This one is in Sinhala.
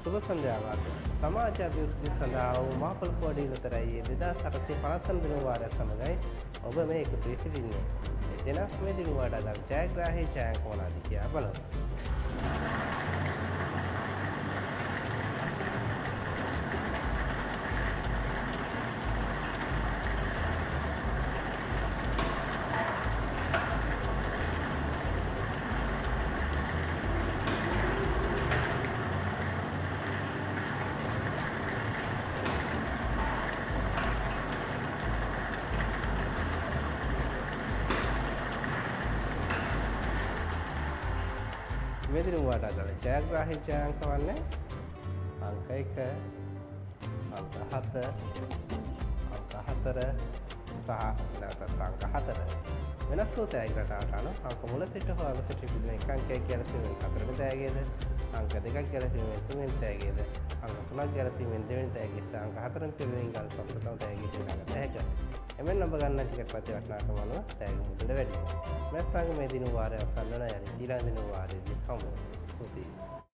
සුබ සන්ධ්‍යාවක් සමාජ අභිවෘද්ධිය සඳහා වූ මාපල පොඩි ලතරයි 2850 දින වාරය සමගයි ඔබ මේ එකතු වී සිටින්නේ. එතනක් මේ දින වඩා ජයග්‍රාහී ඡායාංක මොනවාද කියලා බලමු. මේ දින වඩා ජයග්‍රාහී ඡායාංක වන්නේ අංක 1 අංක 7 අංක 4 සහ නැවතත් අංක 4 වෙනස් වූ තෑගි රටාවට අනුව අංක මුල සිට හෝ අග සිට පිළිවෙල එක අංකයක් ගැලපීමෙන් හතරවෙනි තෑගියද අංක දෙකක් ගැලපීමෙන් තුන්වෙනි තෑගියද අංක තුනක් ගැලපීමෙන් දෙවෙනි තෑගිය සහ අංක හතරෙන් පිළිවෙලින් ගල්පා ප්‍රථම තෑගියට දාගත හැකියි. එමෙන්න ඔබ ගන්න ටිකට් පත්‍ය වටිනාකම අනුව තෑගි මුදල වැඩි වෙනවා. මේ සංගමේ දින වාරය අවසන් වන යන ඊළඟ දින වාරයේදී හමු. ස්තුතියි.